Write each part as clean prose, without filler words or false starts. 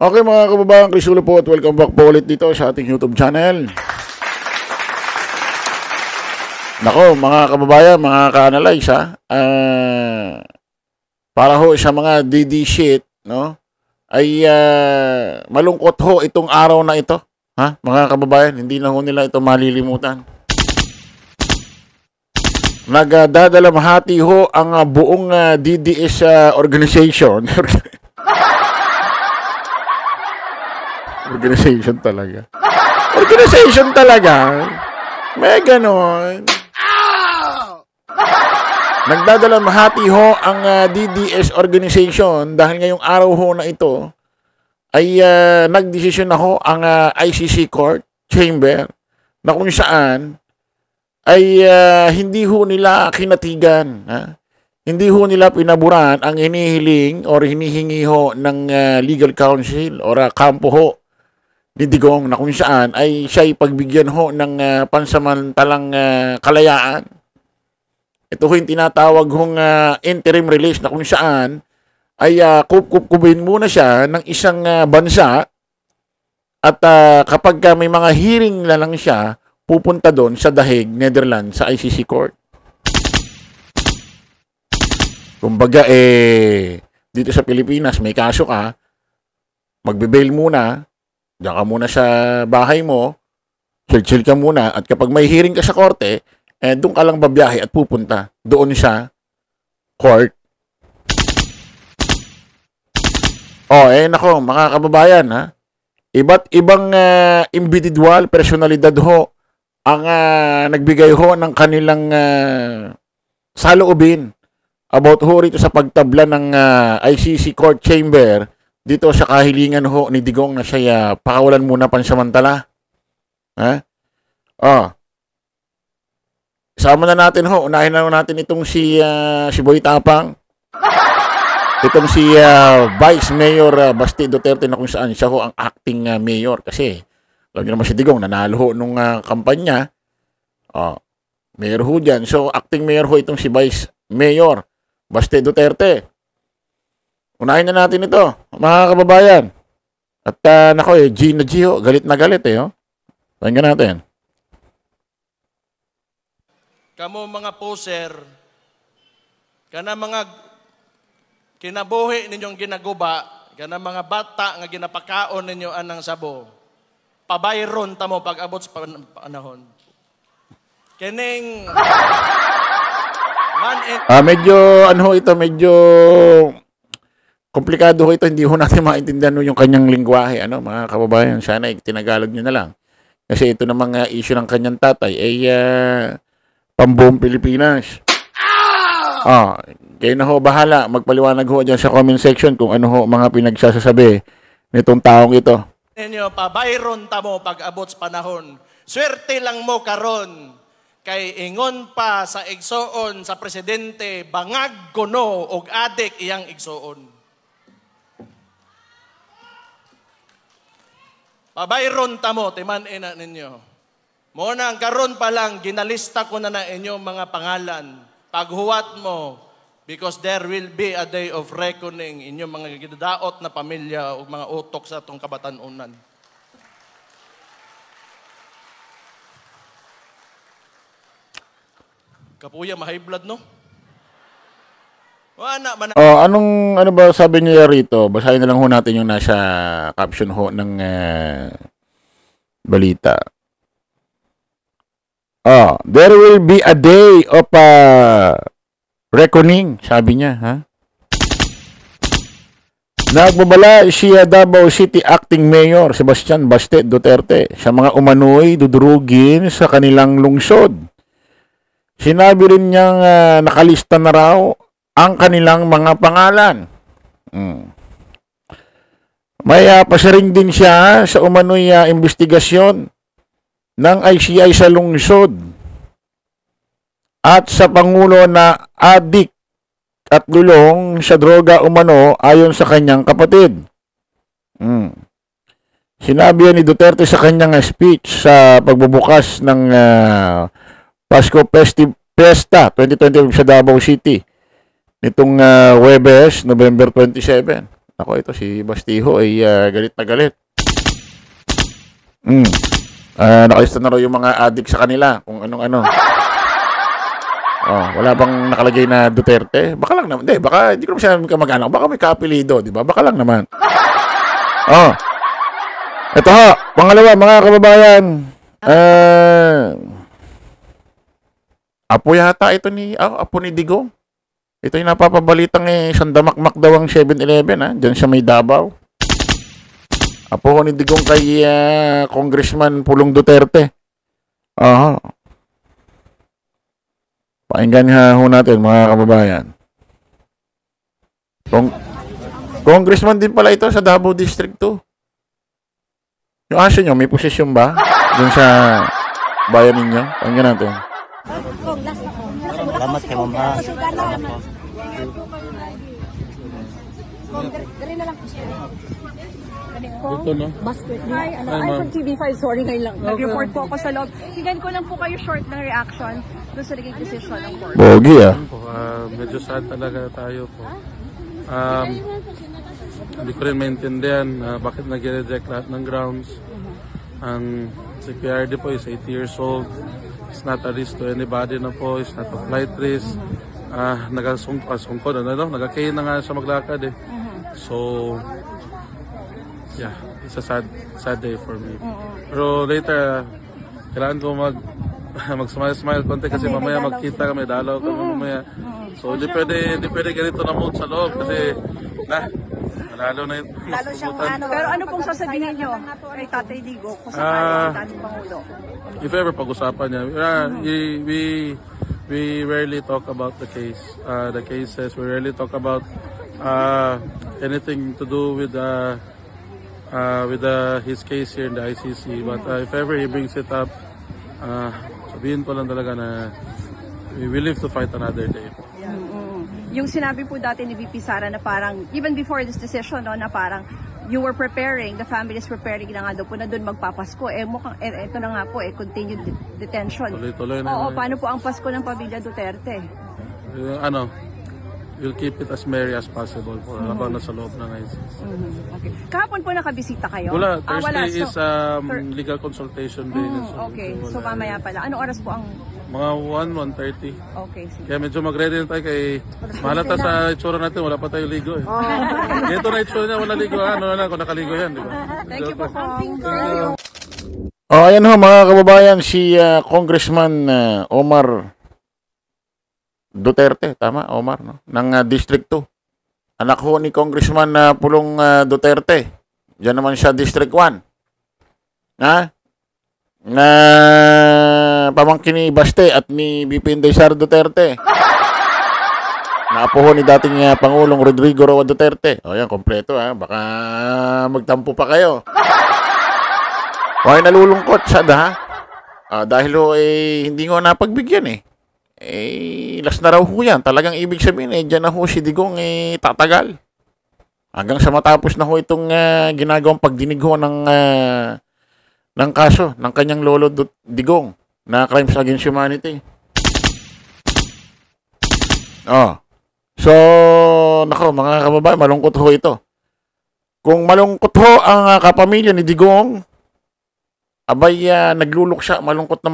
Okay mga kababayan, Crisulo po at welcome back po ulit dito sa ating YouTube channel. Nako mga kababayan, mga ka-analyze para ho sa mga DD shit, no? Ay malungkot ho itong araw na ito. Ha? Mga kababayan, hindi na ho nila ito malilimutan. Nagdadalamhati ho ang buong DDS organization. Organization talaga. Organization talaga. May ganon. Nagdadalamhati ho ang DDS organization dahil ngayong araw ho na ito ay nagdesisyon na ho ang ICC Court Chamber na kung saan ay hindi ho nila kinatigan. Ha? Hindi ho nila pinaburan ang hinihiling or hinihingi ho ng legal counsel or kampo ho ni Digong na kung saan ay siya'y pagbigyan ho ng pansamantalang kalayaan. Ito ho yung tinatawag hong interim release na kung saan ay kubin muna siya ng isang bansa at kapag may mga hearing na lang siya, pupunta doon sa The Hague, Netherlands, sa ICC Court. Kumbaga dito sa Pilipinas may kaso ka, magbe-bail muna, diyan ka muna sa bahay mo, chill ka muna, at kapag may hearing ka sa korte, doon ka lang babiyahe at pupunta doon sa court. Nako, mga kababayan, ha? Iba't ibang individual, personalidad ho, ang nagbigay ho ng kanilang saloobin about ho rito sa pagtabla ng ICC Court Chamber dito sa kahilingan ho ni Digong na siya pakawalan muna pansamantala. Ha? Sama na natin ho. Unahin na natin itong si Boy Tapang. Itong si Vice Mayor Basti Duterte na kung saan siya ho ang acting mayor. Kasi, alam niyo naman si Digong, nanalo ho nung kampanya. Mayor ho dyan. So, acting mayor ho itong si Vice Mayor Basti Duterte. Unahin na natin ito, mga kababayan. At nako G na G ho, galit na galit Pakinggan natin. Kamo mga poser, kana mga kinabuhi ninyong ginaguba, kana mga bata nga ginapakaon ninyo anang sabo, pabayron tamo pag abot sa panahon. Kining medyo komplikado ho ito, hindi ho natin maintindihan yung kanyang lingwahe, mga kababayan. Sana tinagalog nyo na lang. Kasi ito na mga issue ng kanyang tatay ay pambuong Pilipinas. Kayo na ho bahala. Magpaliwanag ho dyan sa comment section kung ano ho mga pinagsasasabi nitong taong ito. Ninyo, pabayron tamo pag abot sa panahon. Swerte lang mo karon kay ingon pa sa igsoon sa presidente, bangag kuno og adik iyang igsoon. Pabayron tamo, timan ina ninyo. Muna ang karon pa lang, ginalista ko na inyong mga pangalan. Paghuwat mo, because there will be a day of reckoning inyong mga gidadaot na pamilya o mga utok sa itong kabatanunan. Kapuya, ma-high blood, no? Ano ba sabi niya rito? Basahin na lang ho natin yung nasa caption ho ng balita. There will be a day of reckoning, sabi niya, ha? Nagbabala si Davao City Acting Mayor Sebastian Basti Duterte sa mga umano'y dudurugin sa kanilang lungsod. Sinabi rin niyang nakalista na raw ang kanilang mga pangalan. May pasaring din siya sa umano'y investigasyon ng ICI sa lungsod at sa Pangulo na adik at lulong sa droga umano ayon sa kanyang kapatid. Sinabi ni Duterte sa kanyang speech sa pagbubukas ng Pasko Fiesta 2020 sa Davao City nitong Huwebes, November 27. Ako, ito si Bastijo ay galit na galit. Nakalista na raw yung mga addict sa kanila, kung anong-ano. Wala bang nakalagay na Duterte? Baka lang naman. Baka hindi ko naman sinabi kamag-anak. Baka may kaapelido, di ba? Baka lang naman. Ito ho, pangalawa, mga kababayan. Apo yata ito apo ni Digong. Ito yung napapabalitang sandamakmak daw ang 7-Eleven, Diyan sa may Davao. Apo ko ni Digong kay Congressman Pulong Duterte. Pakinggan ho natin, mga kababayan. Congressman din pala ito sa Davao District 2. Yung aso nyo, may posisyon ba? Diyan sa bayan ninyo? Pakinggan natin. Salamat kay Mama. Ito, no? Hi, I'm from TV5. Sorry, ngayon lang. Nag-report po ako sa loob. Higan ko lang po kayo short ng reaction doon sa naging decision ng court. Bogi, Medyo sad talaga tayo po. Hindi ko rin maintindihan bakit nag-reject lahat ng grounds. Ang si PRD po is 80 years old. It's not a risk to anybody na po. It's not a flight risk. Nagasungkod, nagakay na nga siya maglakad eh. So, yeah, it's a sad day for me. Pero later, kailangan ko mag-smile-smile konti kasi mamaya magkita kami, dalaw kami mamaya. So, hindi pwede ganito na mood sa loob kasi, lalo na yung Pero ano pong sasabihin nyo kay Tatay Digo kung sakali ang dating Pangulo? If ever pag-usapan niya, we rarely talk about the cases. We rarely talk about anything to do with his case here in the ICC. But if ever he brings it up, sabihin ko lang talaga na we live to fight another day. Yung sinabi po dati ni VP Sara na parang, even before this decision, na parang you were preparing, the family is preparing na nga daw po na doon magpapasko. Mukhang, ito na nga po, continued detention. Tuloy-tuloy na. Oo, paano po ang Pasko ng pamilya Duterte? We'll keep it as merry as possible po habang nasa loob ng ICC. Okay. Kahapon po nakabisita kayo? Wala, Thursday wala. is legal consultation day. Okay, so mamaya pala. Anong oras po ang... Mga 1:30. Okay, sige. Kaya medyo mag-ready na tayo kay mahalata sa itsura natin, wala pa tayo ligo eh. Dito na itsura niya, wala ligo. Ano na, kung nakaligo yan, di ba? Thank you po. Ayan ho, mga kababayan, si Congressman Omar Duterte, tama, Omar, no? Ng District 2. Anak ho ni Congressman Pulong Duterte. Diyan naman siya District 1. Na pamangkin ni Baste at ni BP Inday Sara Duterte. Naapo ho ni dating Pangulong Rodrigo Roa Duterte. Yan, kompleto baka magtampo pa kayo. Nalulungkot siya dahil ho hindi ko napagbigyan last na raw ho yan. Talagang ibig sabihin dyan na ho si Digong tatagal. Hanggang sa matapos na ho itong ginagawang pagdinig ho ng kaso ng kanyang lolo Digong na crimes against humanity. So, nako mga kababayan, malungkot ho ito. Kung malungkot ho ang kapamilya ni Digong, abay naglulok siya, malungkot na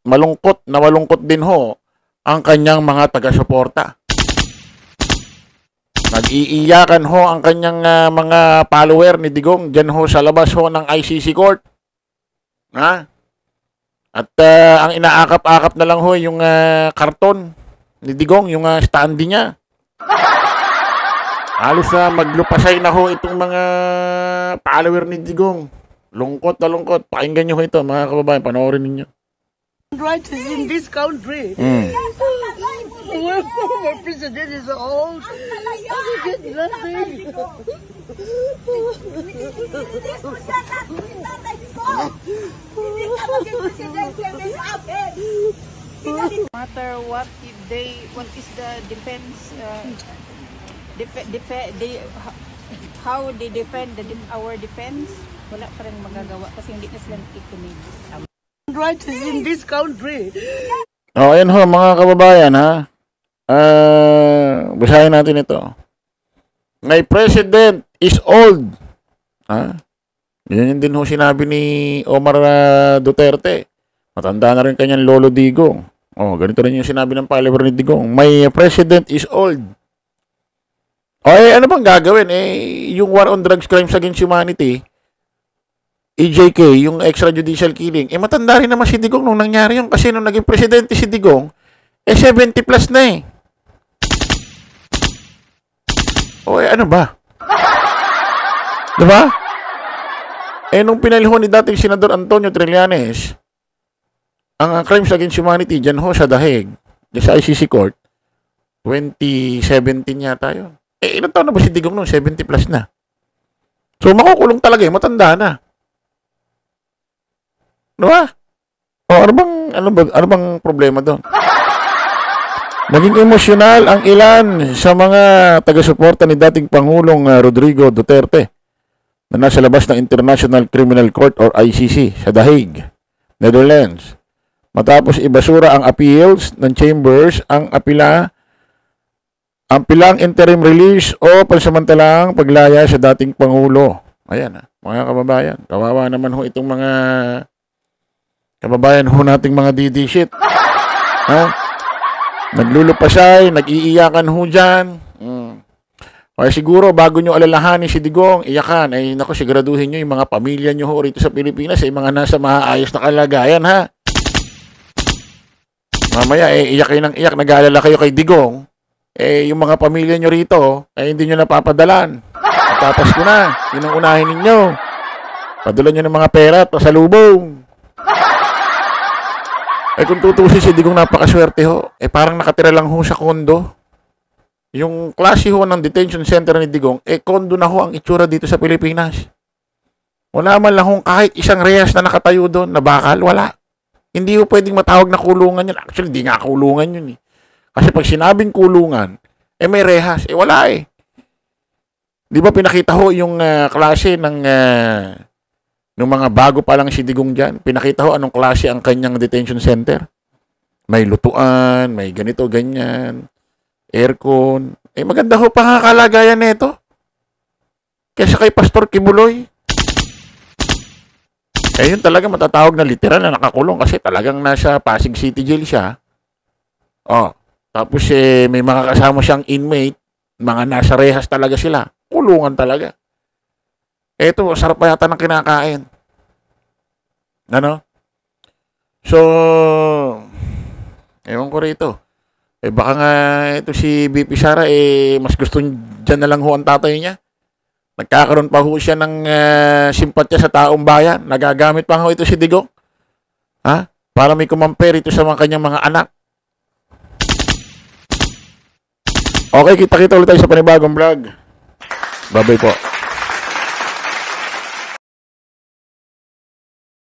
malungkot din ho ang kanyang mga taga-suporta. Nag-iiyakan ho ang kanyang mga follower ni Digong dyan ho sa labas ho ng ICC court. At ang inaakap-akap na lang ho yung karton ni Digong, yung standee niya. Halos maglupasay na ho itong mga follower ni Digong. Lungkot na lungkot. Pakinggan nyo ho ito, mga kababayan. Panoorin ninyo. Rights is in this country. Our former president is old. We get nothing. Matter what is the defense, how they defend our defense, wala pa rin magagawa kasi hindi na sila nakikinig. Rights is in this country. Ayan ho, mga kababayan, basahin natin ito. My president is old. Ha? Yan din ho sinabi ni Omar Duterte. Matanda na rin kanyang Lolo Digong. Oh, ganito rin yung sinabi ng follower ni Digong. My president is old. O ano bang gagawin? Yung war on drugs, crimes against humanity, EJK, yung extrajudicial killing, matanda rin naman si Digong nung nangyari yun. Kasi nung naging presidente si Digong, 70 plus na eh. O ano ba? Diba? Nung pinalihon ni dating Senador Antonio Trillanes, ang crimes against humanity, dyan ho sa Dahig, sa ICC Court, 2017 yata yun. Ilang taon na ba si Digong nung 70 plus na? So, makukulong talaga eh, matanda na. Diba? O, ano bang problema doon? Naging emosyonal ang ilan sa mga taga-suporta ni dating Pangulong Rodrigo Duterte na nasa labas ng International Criminal Court or ICC sa Dahig, Netherlands. Matapos ibasura ang appeals ng chambers ang pilang interim release o pansamantalang paglaya sa dating Pangulo. Ayan mga kababayan. Kawawa naman ho itong mga kababayan ho nating mga DD shit. Ha? Naglulupasay, nag-iiyakan ho dyan. Kaya siguro, bago nyo alalahanin si Digong, iyakan, naku, siguraduhin nyo yung mga pamilya nyo ho rito sa Pilipinas, mga nasa maayos na kalagayan, ha? Mamaya, iyak kayo ng iyak, nag-aalala kayo kay Digong, yung mga pamilya nyo rito, hindi nyo napapadalan. Papasko na, yun ang unahin ninyo. Padulan nyo ng mga pera at pasalubong. Kung tutusin si Digong, napakaswerte ho. Parang nakatira lang ho sa kondo. Yung klase ho ng detention center ni Digong, kondo na ho ang itsura dito sa Pilipinas. Wala man lang hong kahit isang rehas na nakatayo doon, na bakal, wala. Hindi ho pwedeng matawag na kulungan yun. Actually, hindi nga kulungan yun eh. Kasi pag sinabing kulungan, may rehas. Wala eh. Di ba pinakita ho yung klase ng mga bago pa lang si Digong dyan, pinakita ho anong klase ang kanyang detention center. May lutuan, may ganito, ganyan, aircon. Maganda ho pa nga kalagayan nito. Kesa kay Pastor Kibuloy. Yun talaga matatawag na literal na nakakulong kasi talagang nasa Pasig City Jail siya. Tapos may mga kasama siyang inmate, mga nasa rehas talaga sila. Kulungan talaga. Ito, sarap pa yata ng kinakain. Ano? So, ewan ko rito. Baka nga ito si BP Sara, mas gusto dyan na lang ho ang tatay niya. Nagkakaroon pa ho siya ng simpatya sa taong bayan. Nagagamit pa ho ito si Digong. Ha? Para may kumampere ito sa mga kanyang mga anak. Okay, kita-kita ulit tayo sa panibagong vlog. Bye-bye po.